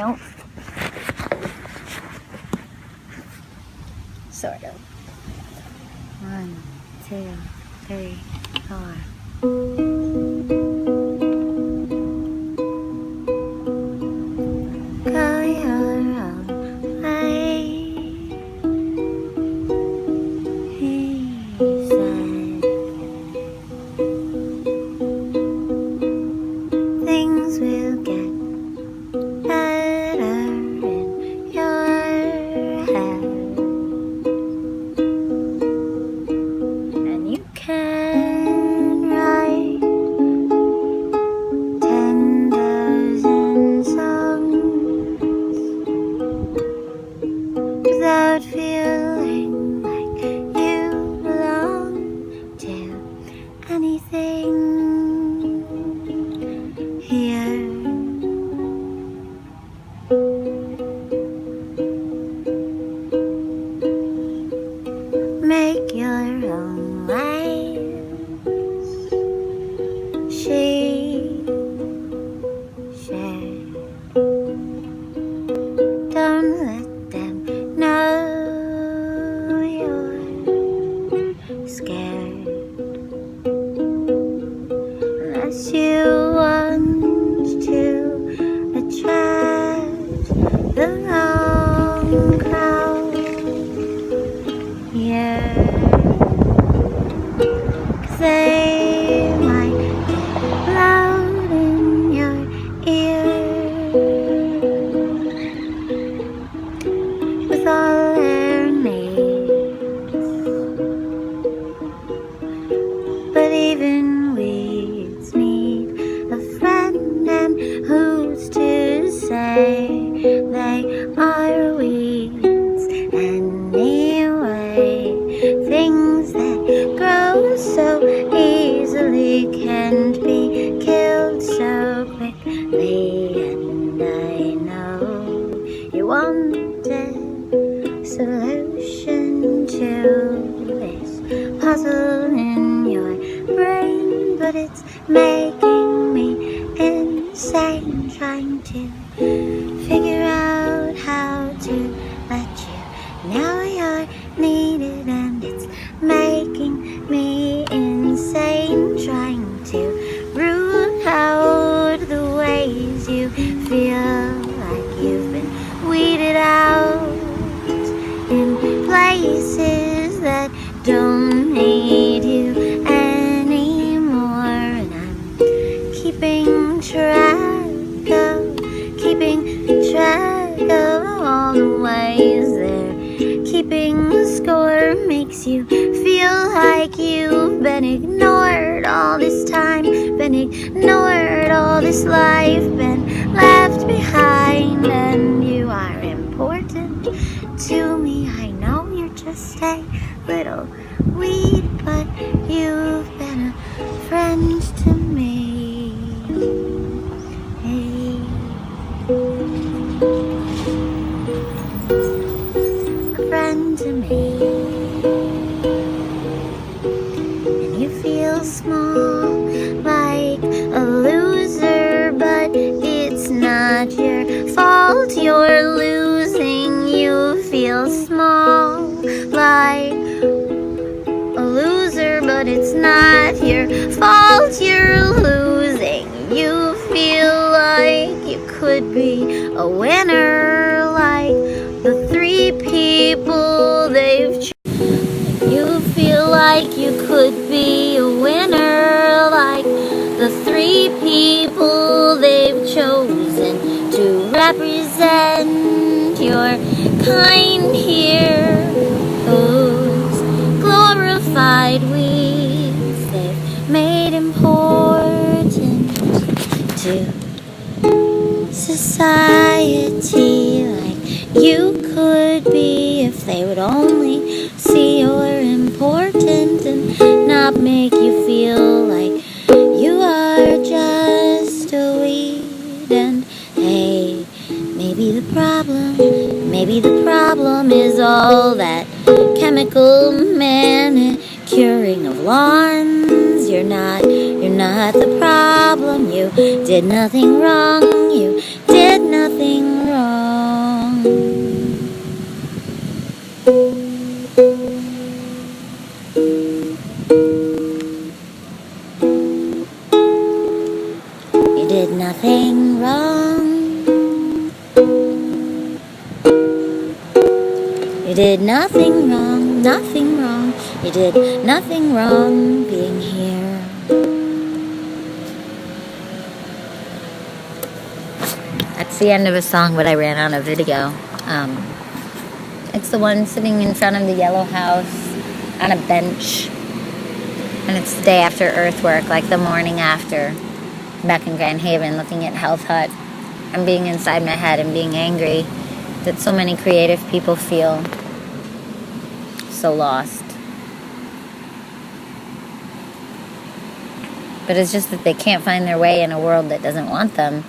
Nope. Sort of. 1, 2, 3, 4. Go your own way, he said. Things will get better in your head, and you can write 10,000 songs without feeling like you belong to anything here. Make your own ways, she said. Don't let them know you're scared, unless you want to attract the wrong crowd. Yeah, 'cause they might get loud in your ear with all their needs, but even weeds need a friend, and who's to say they are weeds anyway? Things that grow so easily can't be killed so quickly, and I know you wanted solution to this puzzle in your brain, but it's making me insane trying to figure out how to let you know you're needed, and it's making me insane trying to root out the ways you feel like you've been weeded out in places that don't need you anymore. And I'm keeping track of all the ways they're keeping score. Makes you feel like you've been ignored all this time, been ignored all this life, been left behind, and you are important to me. I know you're just a little weed, but you've been a friend to me. Hey. A friend to me. And you feel small, like a loser, but it's not your fault you're losing. You feel small, like a loser, but it's not your fault you're losing. You feel like you could be a winner, like the 3 people they've chosen. You feel like you could be a winner, like the 3 people they've chosen to represent your kind here. Those glorified weeds they've made important to society, like you could be if they would only see you're important and not make you feel like you are just a weed. And hey, maybe the problem is all that chemical manicuring of lawns. You're not the problem. You did nothing wrong. You did nothing wrong. You did nothing wrong, nothing wrong. You did nothing wrong being here. That's the end of a song, but I ran out of video. It's the one sitting in front of the yellow house on a bench. And it's the day after earthwork, like the morning after, back in Grand Haven, looking at Health Hut and being inside my head and being angry that so many creative people feel so lost. But it's just that they can't find their way in a world that doesn't want them.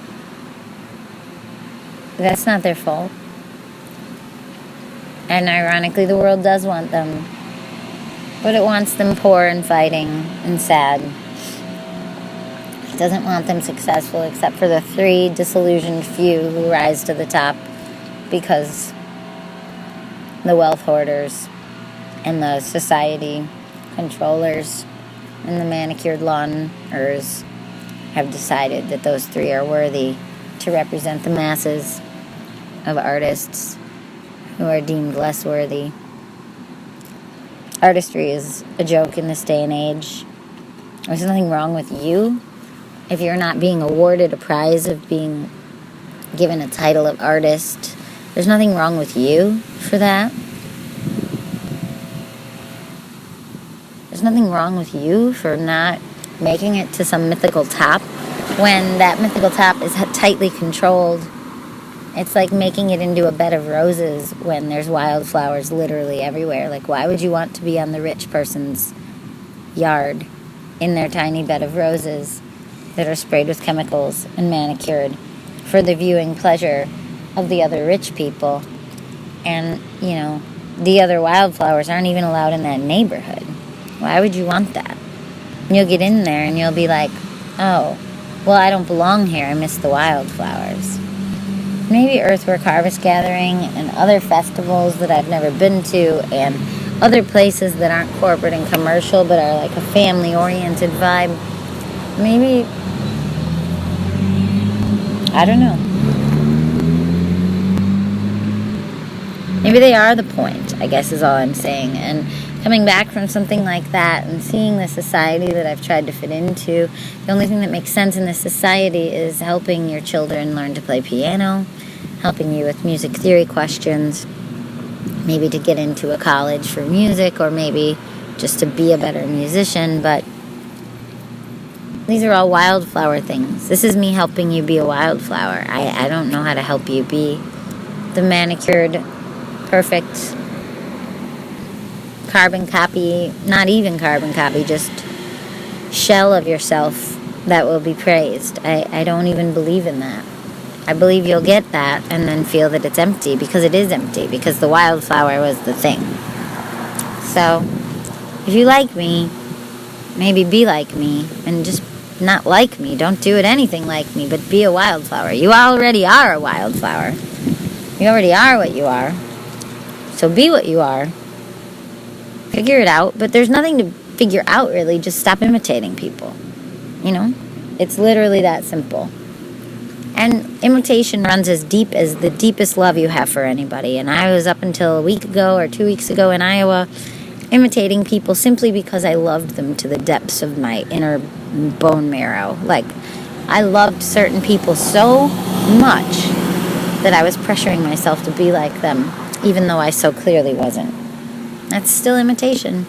That's not their fault. And ironically, the world does want them. But it wants them poor and fighting and sad. It doesn't want them successful except for the 3 disillusioned few who rise to the top because the wealth hoarders and the society controllers and the manicured lawners have decided that those 3 are worthy to represent the masses of artists who are deemed less worthy. Artistry is a joke in this day and age. There's nothing wrong with you if you're not being awarded a prize of being given a title of artist. There's nothing wrong with you for that. There's nothing wrong with you for not making it to some mythical top when that mythical top is tightly controlled. It's like making it into a bed of roses when there's wildflowers literally everywhere. Like, why would you want to be on the rich person's yard in their tiny bed of roses that are sprayed with chemicals and manicured for the viewing pleasure of the other rich people? And, you know, the other wildflowers aren't even allowed in that neighborhood. Why would you want that? And you'll get in there and you'll be like, oh, well, I don't belong here. I miss the wildflowers. Maybe Earthwork Harvest Gathering and other festivals that I've never been to and other places that aren't corporate and commercial but are like a family-oriented vibe. Maybe, I don't know. Maybe they are the point, I guess is all I'm saying. And coming back from something like that and seeing the society that I've tried to fit into, the only thing that makes sense in this society is helping your children learn to play piano, helping you with music theory questions, maybe to get into a college for music, or maybe just to be a better musician. But these are all wildflower things. This is me helping you be a wildflower. I don't know how to help you be the manicured, perfect carbon copy, not even carbon copy, just shell of yourself that will be praised. I don't even believe in that. I believe you'll get that and then feel that it's empty, because it is empty, because the wildflower was the thing. So, if you like me, maybe be like me, and just not like me. Don't do it anything like me, but be a wildflower. You already are a wildflower. You already are what you are. So be what you are. Figure it out, but there's nothing to figure out, really. Just stop imitating people. You know? It's literally that simple. And imitation runs as deep as the deepest love you have for anybody. And I was up until a week ago or 2 weeks ago in Iowa imitating people simply because I loved them to the depths of my inner bone marrow. Like, I loved certain people so much that I was pressuring myself to be like them, even though I so clearly wasn't. That's still imitation.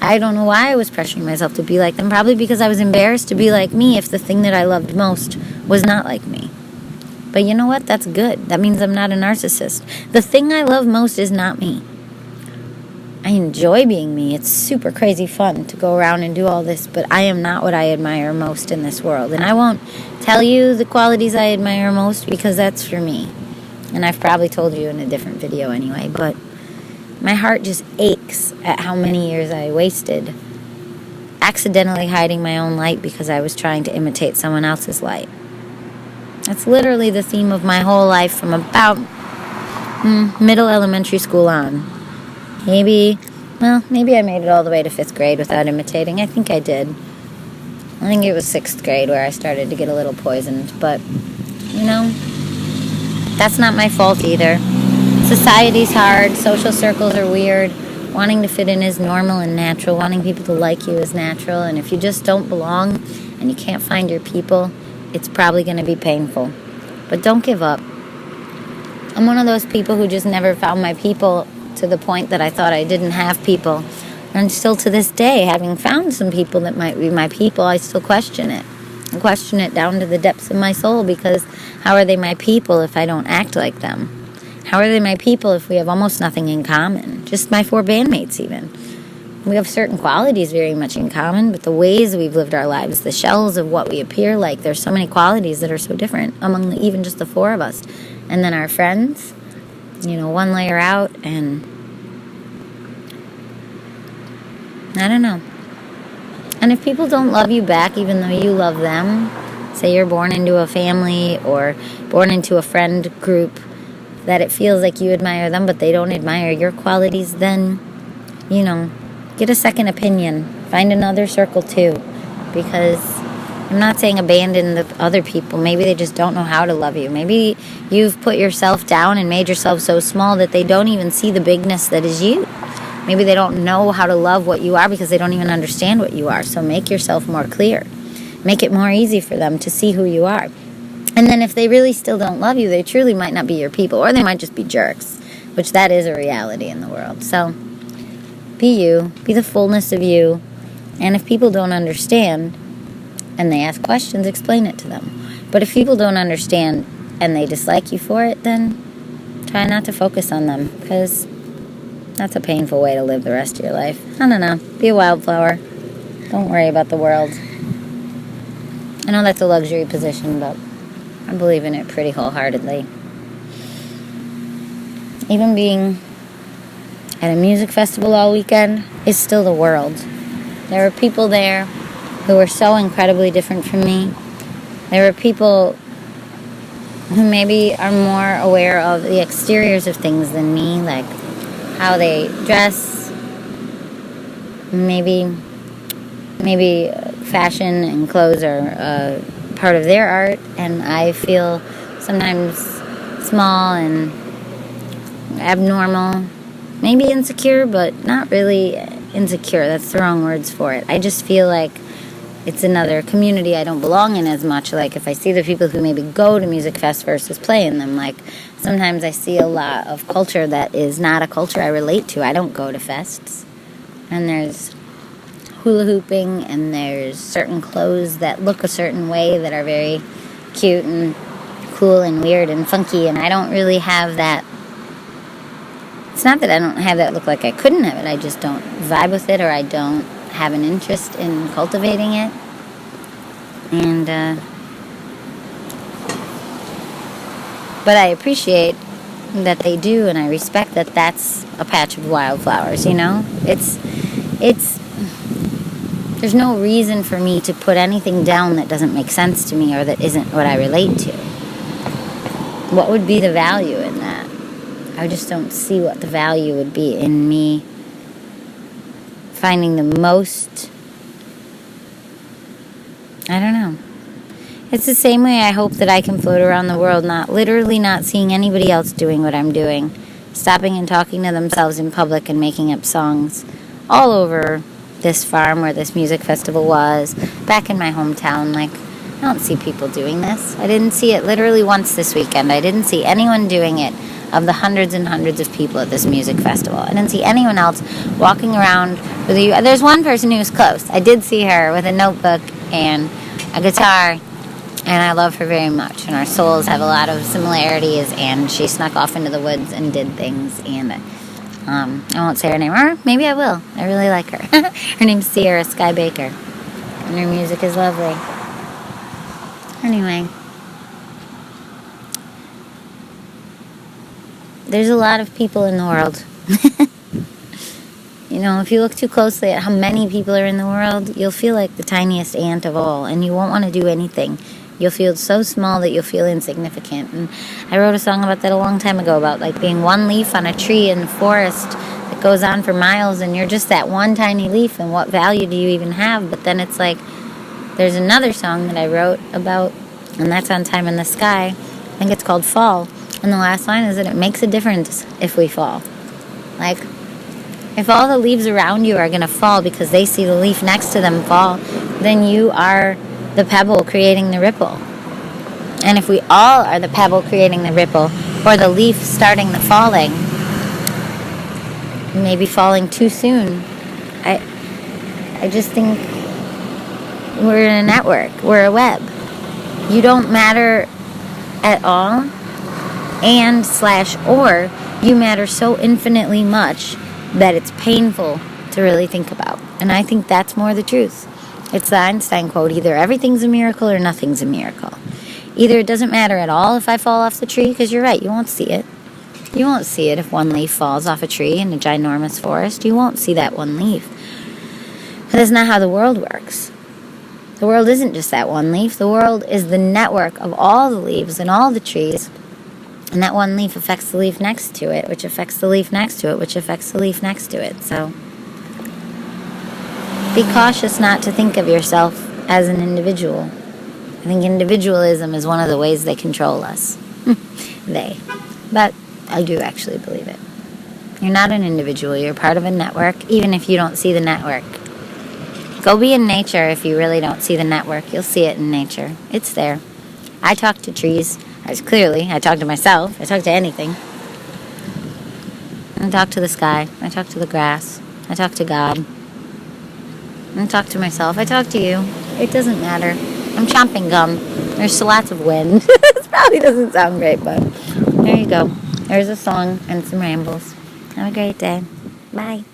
I don't know why I was pressuring myself to be like them. Probably because I was embarrassed to be like me if the thing that I loved most was not like me. But you know what? That's good. That means I'm not a narcissist. The thing I love most is not me. I enjoy being me. It's super crazy fun to go around and do all this, but I am not what I admire most in this world. And I won't tell you the qualities I admire most, because that's for me. And I've probably told you in a different video anyway, but my heart just aches at how many years I wasted accidentally hiding my own light because I was trying to imitate someone else's light. That's literally the theme of my whole life from about middle elementary school on. Maybe I made it all the way to 5th grade without imitating. I think I did. I think it was 6th grade where I started to get a little poisoned. But, you know, that's not my fault either. Society's hard, social circles are weird. Wanting to fit in is normal and natural. Wanting people to like you is natural. And if you just don't belong and you can't find your people, it's probably going to be painful. But don't give up. I'm one of those people who just never found my people, to the point that I thought I didn't have people. And still to this day, having found some people that might be my people, I still question it. I question it down to the depths of my soul, because how are they my people if I don't act like them? How are they my people if we have almost nothing in common? Just my 4 bandmates even. We have certain qualities very much in common, but the ways we've lived our lives, the shells of what we appear like, there's so many qualities that are so different among even just the 4 of us. And then our friends, one layer out, and I don't know. And if people don't love you back, even though you love them, say you're born into a family or born into a friend group, that it feels like you admire them, but they don't admire your qualities, then, get a second opinion. Find another circle too. Because I'm not saying abandon the other people. Maybe they just don't know how to love you. Maybe you've put yourself down and made yourself so small that they don't even see the bigness that is you. Maybe they don't know how to love what you are because they don't even understand what you are. So make yourself more clear. Make it more easy for them to see who you are. And then if they really still don't love you, they truly might not be your people, or they might just be jerks, which that is a reality in the world. So be you, be the fullness of you, and if people don't understand and they ask questions, explain it to them. But if people don't understand and they dislike you for it, then try not to focus on them, because that's a painful way to live the rest of your life. I don't know. Be a wildflower. Don't worry about the world. I know that's a luxury position, but I believe in it pretty wholeheartedly. Even being at a music festival all weekend is still the world. There were people there who were so incredibly different from me. There were people who maybe are more aware of the exteriors of things than me, like how they dress, maybe fashion and clothes are part of their art, and I feel sometimes small and abnormal, maybe insecure, but not really insecure. That's the wrong words for it. I just feel like it's another community I don't belong in as much. Like if I see the people who maybe go to music fest versus play in them, like sometimes I see a lot of culture that is not a culture I relate to. I don't go to fests, and there's hula hooping, and there's certain clothes that look a certain way that are very cute and cool and weird and funky, and I don't really have that. It's not that I don't have that look like I couldn't have it, I just don't vibe with it, or I don't have an interest in cultivating it. And but I appreciate that they do, and I respect that that's a patch of wildflowers, it's there's no reason for me to put anything down that doesn't make sense to me or that isn't what I relate to. What would be the value in that? I just don't see what the value would be in me finding the most. I don't know. It's the same way I hope that I can float around the world, not seeing anybody else doing what I'm doing, stopping and talking to themselves in public and making up songs all over this farm where this music festival was, back in my hometown. Like, I don't see people doing this. I didn't see it literally once this weekend. I didn't see anyone doing it of the hundreds and hundreds of people at this music festival. I didn't see anyone else walking around with a... There's one person who was close. I did see her with a notebook and a guitar, and I love her very much, and our souls have a lot of similarities, and she snuck off into the woods and did things, and I won't say her name, or maybe I will. I really like her. Her name's Sierra Sky Baker, and her music is lovely. Anyway, there's a lot of people in the world. If you look too closely at how many people are in the world, you'll feel like the tiniest ant of all, and you won't want to do anything. You'll feel so small that you'll feel insignificant. And I wrote a song about that a long time ago, about like being one leaf on a tree in the forest that goes on for miles, and you're just that one tiny leaf, and what value do you even have? But then it's like, there's another song that I wrote about, and that's on Time in the Sky. I think it's called Fall. And the last line is that it makes a difference if we fall. Like, if all the leaves around you are going to fall because they see the leaf next to them fall, then you are the pebble creating the ripple. And if we all are the pebble creating the ripple, or the leaf starting the falling, maybe falling too soon, I just think we're in a network. We're a web. You don't matter at all, or you matter so infinitely much that it's painful to really think about. And I think that's more the truth. It's the Einstein quote, either everything's a miracle or nothing's a miracle. Either it doesn't matter at all if I fall off the tree, because you're right, you won't see it. You won't see it if one leaf falls off a tree in a ginormous forest. You won't see that one leaf. But that's not how the world works. The world isn't just that one leaf. The world is the network of all the leaves and all the trees. And that one leaf affects the leaf next to it, which affects the leaf next to it, which affects the leaf next to it. So be cautious not to think of yourself as an individual. I think individualism is one of the ways they control us. But I do actually believe it. You're not an individual. You're part of a network, even if you don't see the network. Go be in nature if you really don't see the network. You'll see it in nature. It's there. I talk to trees. I talk to myself. I talk to anything. I talk to the sky. I talk to the grass. I talk to God. I talk to myself. I talk to you. It doesn't matter. I'm chomping gum. There's lots of wind. This probably doesn't sound great, but there you go. There's a song and some rambles. Have a great day. Bye.